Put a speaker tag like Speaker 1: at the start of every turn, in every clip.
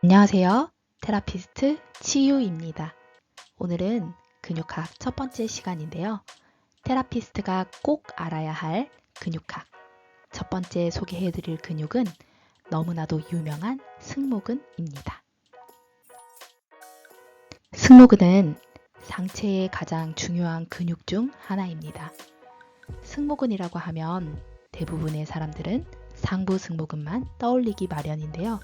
Speaker 1: 안녕하세요. 테라피스트 치유입니다. 오늘은 근육학 첫 번째 시간인데요. 테라피스트가 꼭 알아야 할 근육학. 첫 번째 소개해드릴 근육은 너무나도 유명한 승모근입니다. 승모근은 상체의 가장 중요한 근육 중 하나입니다. 승모근이라고 하면 대부분의 사람들은 상부 승모근만 떠올리기 마련인데요.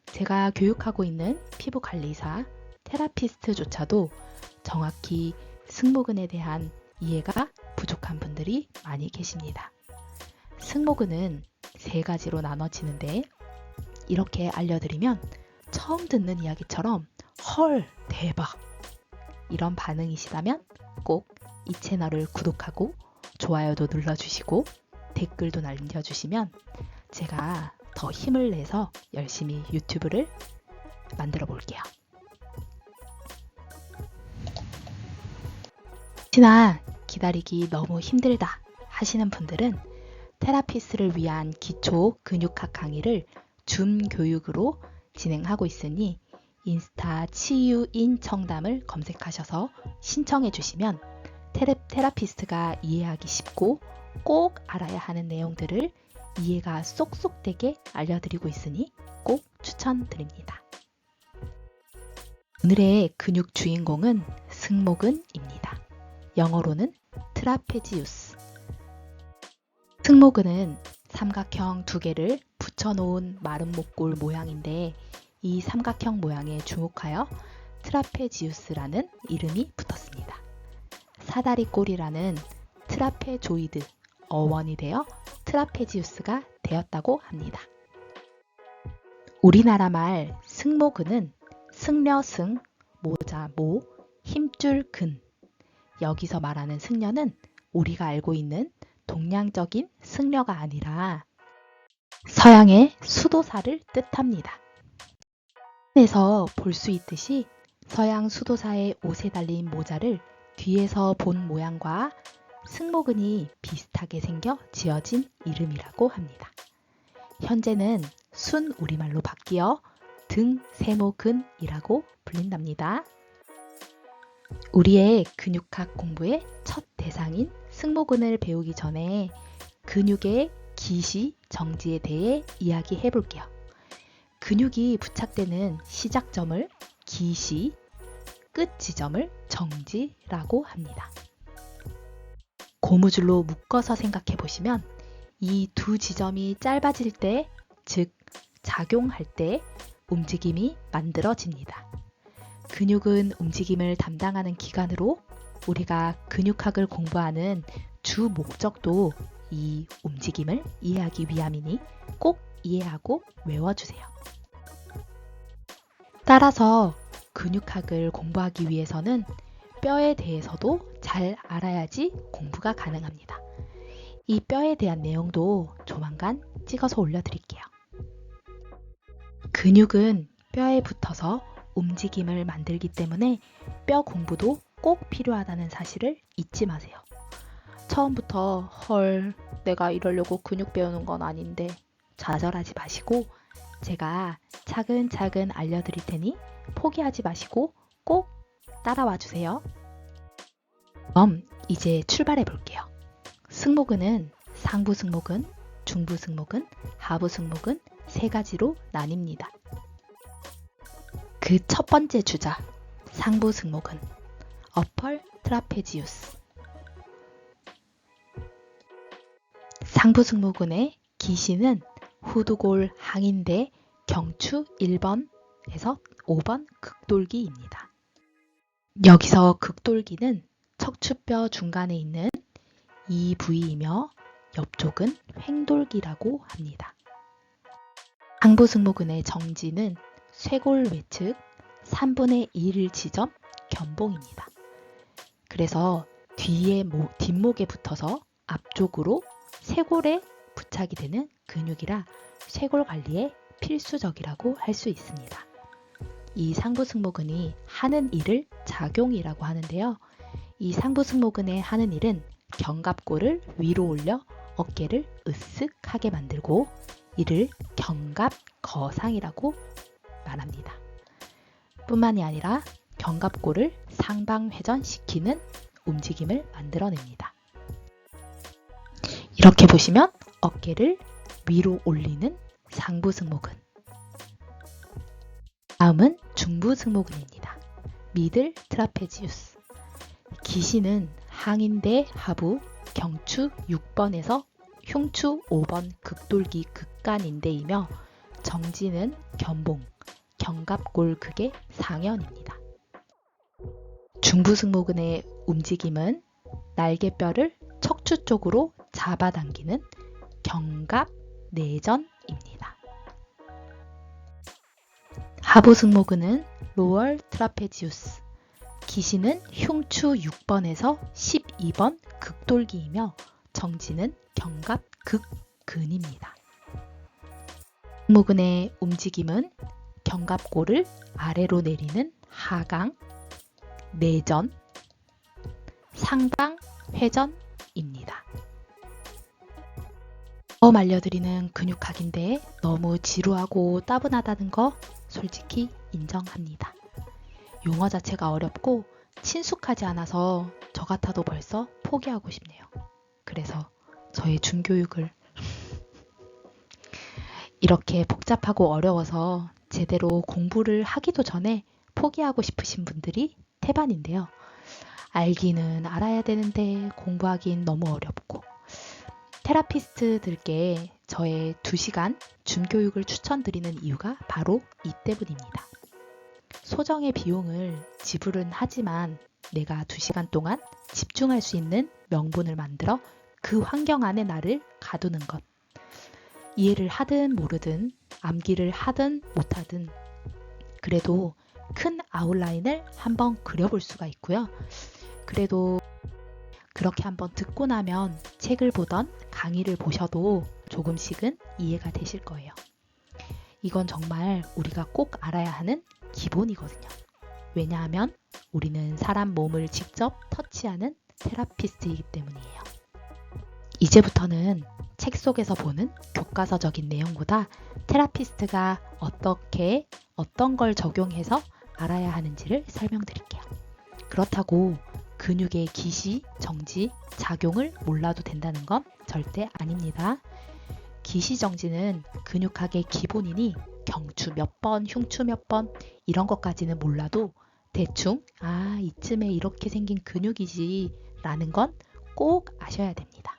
Speaker 1: 제가 교육하고 있는 피부관리사, 테라피스트조차도 정확히 승모근에 대한 이해가 부족한 분들이 많이 계십니다. 승모근은 세 가지로 나눠지는데 이렇게 알려드리면 처음 듣는 이야기처럼 헐, 대박! 이런 반응이시다면 꼭 이 채널을 구독하고 좋아요도 눌러주시고 댓글도 남겨주시면 제가 더 힘을 내서 열심히 유튜브를 만들어 볼게요. 혹시나 기다리기 너무 힘들다 하시는 분들은 테라피스트를 위한 기초 근육학 강의를 줌 교육으로 진행하고 있으니 인스타 치유인 청담을 검색하셔서 신청해 주시면 테라피스트가 이해하기 쉽고 꼭 알아야 하는 내용들을 이해가 쏙쏙되게 알려드리고 있으니 꼭 추천드립니다. 오늘의 근육 주인공은 승모근입니다. 영어로는 트라페지우스. 승모근은 삼각형 두 개를 붙여놓은 마른 목골 모양인데 이 삼각형 모양에 주목하여 트라페지우스라는 이름이 붙었습니다. 사다리꼴이라는 트라페조이드 어원이 되어 트라페지우스가 되었다고 합니다. 우리나라 말 승모근은 승려승, 모자 모, 힘줄 근. 여기서 말하는 승려는 우리가 알고 있는 동양적인 승려가 아니라 서양의 수도사를 뜻합니다. 에서 볼 수 있듯이 서양 수도사의 옷에 달린 모자를 뒤에서 본 모양과 승모근이 비슷하게 생겨 지어진 이름이라고 합니다. 현재는 순 우리말로 바뀌어 등세모근이라고 불린답니다. 우리의 근육학 공부의 첫 대상인 승모근을 배우기 전에 근육의 기시, 정지에 대해 이야기해 볼게요. 근육이 부착되는 시작점을 기시, 끝 지점을 정지라고 합니다. 고무줄로 묶어서 생각해 보시면 이 두 지점이 짧아질 때, 즉 작용할 때 움직임이 만들어집니다. 근육은 움직임을 담당하는 기관으로 우리가 근육학을 공부하는 주 목적도 이 움직임을 이해하기 위함이니 꼭 이해하고 외워주세요. 따라서 근육학을 공부하기 위해서는 뼈에 대해서도 잘 알아야지 공부가 가능합니다. 이 뼈에 대한 내용도 조만간 찍어서 올려드릴게요. 근육은 뼈에 붙어서 움직임을 만들기 때문에 뼈 공부도 꼭 필요하다는 사실을 잊지 마세요. 처음부터 헐, 내가 이러려고 근육 배우는 건 아닌데 좌절하지 마시고 제가 차근차근 알려드릴 테니 포기하지 마시고 꼭 따라와 주세요. 그럼 이제 출발해 볼게요. 승모근은 상부 승모근, 중부 승모근, 하부 승모근 세 가지로 나뉩니다. 그 첫 번째 주자, 상부 승모근, 어펄 트라페지우스. 상부 승모근의 기시는 후두골 항인대 경추 1번에서 5번 극돌기입니다. 여기서 극돌기는 척추뼈 중간에 있는 이 부위이며 옆쪽은 횡돌기라고 합니다. 상부 승모근의 정지는 쇄골 외측 3분의 1 지점 견봉입니다. 그래서 뒷목에 붙어서 앞쪽으로 쇄골에 부착이 되는 근육이라 쇄골 관리에 필수적이라고 할 수 있습니다. 이 상부 승모근이 하는 일을 작용이라고 하는데요. 이 상부 승모근의 하는 일은 견갑골을 위로 올려 어깨를 으쓱하게 만들고 이를 견갑거상이라고 말합니다. 뿐만이 아니라 견갑골을 상방회전시키는 움직임을 만들어냅니다. 이렇게 보시면 어깨를 위로 올리는 상부승모근, 다음은 중부승모근입니다. 미들 트라페지우스. 기시는 항인대 하부 경추 6번에서 흉추 5번 극돌기 극간인대이며 정지는 견봉, 견갑골 극의 상연입니다. 중부승모근의 움직임은 날개뼈를 척추 쪽으로 잡아당기는 견갑 내전입니다. 하부승모근은 로얼 트라페지우스. 기시는 흉추 6번에서 12번 극돌기이며 정지는 견갑 극근입니다. 승모근의 움직임은 견갑골을 아래로 내리는 하강, 내전, 상방 회전입니다. 처음 알려드리는 근육학인데 너무 지루하고 따분하다는 거 솔직히 인정합니다. 용어 자체가 어렵고 친숙하지 않아서 저 같아도 벌써 포기하고 싶네요. 그래서 저의 중교육을 이렇게 복잡하고 어려워서 제대로 공부를 하기도 전에 포기하고 싶으신 분들이 태반인데요. 알기는 알아야 되는데 공부하긴 너무 어렵고, 테라피스트들께 저의 2시간 줌교육을 추천드리는 이유가 바로 이 때문입니다. 소정의 비용을 지불은 하지만 내가 2시간 동안 집중할 수 있는 명분을 만들어 그 환경 안에 나를 가두는 것. 이해를 하든 모르든 암기를 하든 못하든 그래도 큰 아웃라인을 한번 그려볼 수가 있고요. 그래도 그렇게 한번 듣고 나면 책을 보던 강의를 보셔도 조금씩은 이해가 되실 거예요. 이건 정말 우리가 꼭 알아야 하는 기본이거든요. 왜냐하면 우리는 사람 몸을 직접 터치하는 테라피스트이기 때문이에요. 이제부터는 책 속에서 보는 교과서적인 내용보다 테라피스트가 어떻게 어떤 걸 적용해서 알아야 하는지를 설명드릴게요. 그렇다고 근육의 기시, 정지, 작용을 몰라도 된다는 건 절대 아닙니다. 기시, 정지는 근육학의 기본이니 경추 몇 번, 흉추 몇 번 이런 것까지는 몰라도 대충 이쯤에 이렇게 생긴 근육이지 라는 건 꼭 아셔야 됩니다.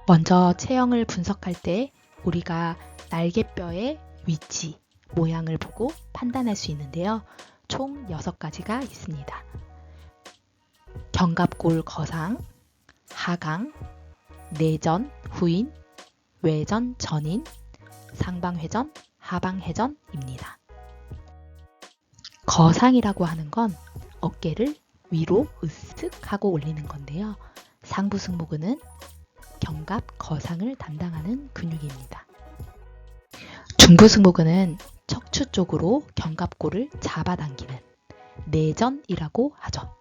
Speaker 1: 먼저 체형을 분석할 때 우리가 날개뼈의 위치, 모양을 보고 판단할 수 있는데요. 총 6가지가 있습니다. 견갑골 거상, 하강, 내전, 후인, 외전, 전인, 상방회전, 하방회전입니다. 거상이라고 하는 건 어깨를 위로 으쓱 하고 올리는 건데요. 상부승모근은 견갑 거상을 담당하는 근육입니다. 중부승모근은 척추 쪽으로 견갑골을 잡아당기는 내전이라고 하죠.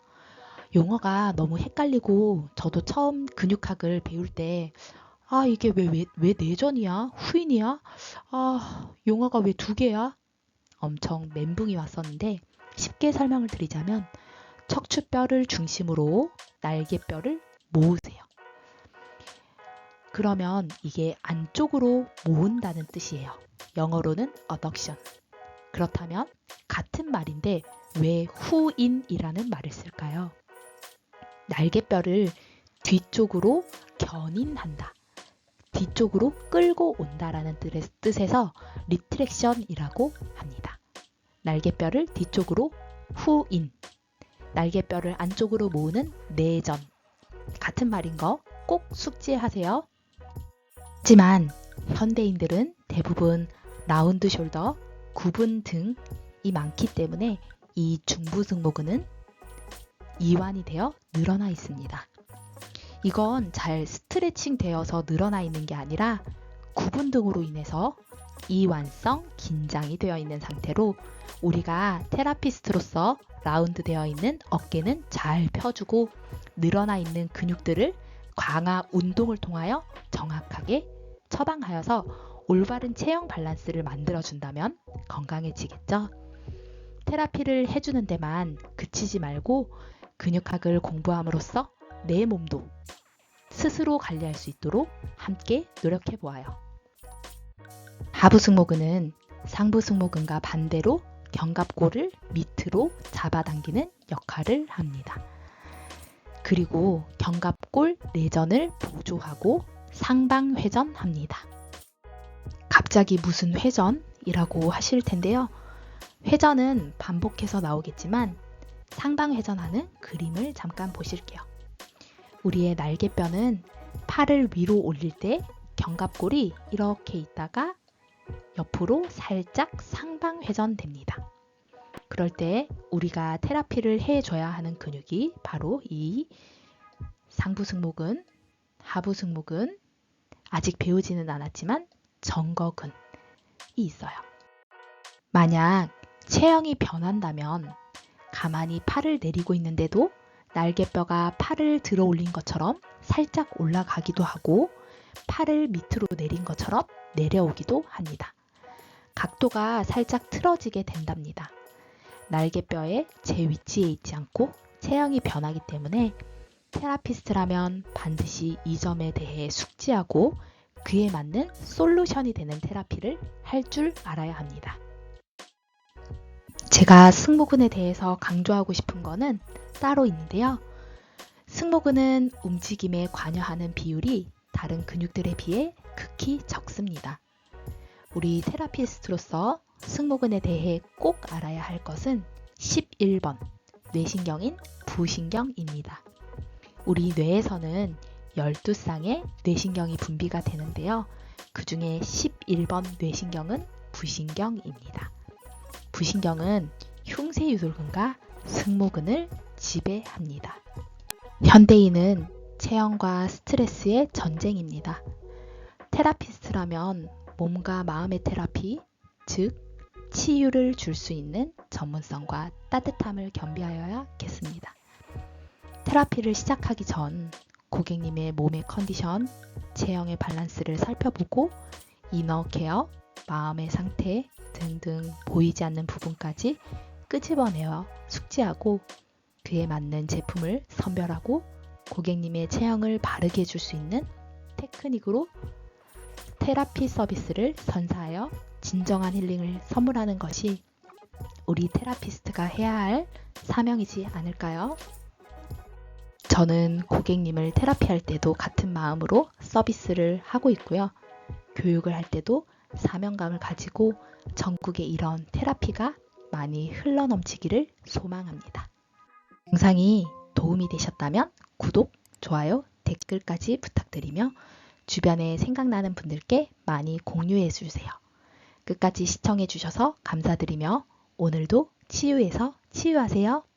Speaker 1: 용어가 너무 헷갈리고 저도 처음 근육학을 배울 때 이게 왜 내전이야? 후인이야? 용어가 왜 2개야? 엄청 멘붕이 왔었는데 쉽게 설명을 드리자면 척추뼈를 중심으로 날개뼈를 모으세요. 그러면 이게 안쪽으로 모은다는 뜻이에요. 영어로는 adduction. 그렇다면 같은 말인데 왜 후인이라는 말을 쓸까요? 날개뼈를 뒤쪽으로 견인한다. 뒤쪽으로 끌고 온다라는 뜻에서 리트랙션이라고 합니다. 날개뼈를 뒤쪽으로 후인, 날개뼈를 안쪽으로 모으는 내전. 같은 말인 거 꼭 숙지하세요. 하지만 현대인들은 대부분 라운드 숄더, 굽은 등이 많기 때문에 이 중부승모근은 이완이 되어 늘어나 있습니다. 이건 잘 스트레칭 되어서 늘어나 있는 게 아니라 굽은 등으로 인해서 이완성 긴장이 되어 있는 상태로 우리가 테라피스트로서 라운드 되어 있는 어깨는 잘 펴주고 늘어나 있는 근육들을 강화 운동을 통하여 정확하게 처방하여서 올바른 체형 밸런스를 만들어준다면 건강해지겠죠? 테라피를 해주는 데만 그치지 말고 근육학을 공부함으로써 내 몸도 스스로 관리할 수 있도록 함께 노력해 보아요. 하부 승모근은 상부 승모근과 반대로 견갑골을 밑으로 잡아당기는 역할을 합니다. 그리고 견갑골 내전을 보조하고 상방회전합니다. 갑자기 무슨 회전이라고 하실 텐데요. 회전은 반복해서 나오겠지만 상방회전하는 그림을 잠깐 보실게요. 우리의 날개뼈는 팔을 위로 올릴 때 견갑골이 이렇게 있다가 옆으로 살짝 상방회전됩니다. 그럴 때 우리가 테라피를 해줘야 하는 근육이 바로 이 상부 승모근, 하부 승모근, 아직 배우지는 않았지만 정거근이 있어요. 만약 체형이 변한다면 가만히 팔을 내리고 있는데도 날개뼈가 팔을 들어 올린 것처럼 살짝 올라가기도 하고 팔을 밑으로 내린 것처럼 내려오기도 합니다. 각도가 살짝 틀어지게 된답니다. 날개뼈의 제 위치에 있지 않고 체형이 변하기 때문에 테라피스트라면 반드시 이 점에 대해 숙지하고 그에 맞는 솔루션이 되는 테라피를 할 줄 알아야 합니다. 제가 승모근에 대해서 강조하고 싶은 거는 따로 있는데요. 승모근은 움직임에 관여하는 비율이 다른 근육들에 비해 극히 적습니다. 우리 테라피스트로서 승모근에 대해 꼭 알아야 할 것은 11번 뇌신경인 부신경입니다. 우리 뇌에서는 12쌍의 뇌신경이 분비가 되는데요. 그 중에 11번 뇌신경은 부신경입니다. 부신경은 흉쇄유돌근과 승모근을 지배합니다. 현대인은 체형과 스트레스의 전쟁입니다. 테라피스트라면 몸과 마음의 테라피, 즉 치유를 줄 수 있는 전문성과 따뜻함을 겸비하여야겠습니다. 테라피를 시작하기 전 고객님의 몸의 컨디션, 체형의 밸런스를 살펴보고 이너 케어, 마음의 상태 등등 보이지 않는 부분까지 끄집어내어 숙지하고 그에 맞는 제품을 선별하고 고객님의 체형을 바르게 해줄 수 있는 테크닉으로 테라피 서비스를 선사하여 진정한 힐링을 선물하는 것이 우리 테라피스트가 해야 할 사명이지 않을까요? 저는 고객님을 테라피할 때도 같은 마음으로 서비스를 하고 있고요. 교육을 할 때도 사명감을 가지고 전국에 이런 테라피가 많이 흘러넘치기를 소망합니다. 영상이 도움이 되셨다면 구독, 좋아요, 댓글까지 부탁드리며 주변에 생각나는 분들께 많이 공유해 주세요. 끝까지 시청해 주셔서 감사드리며 오늘도 치유해서 치유하세요.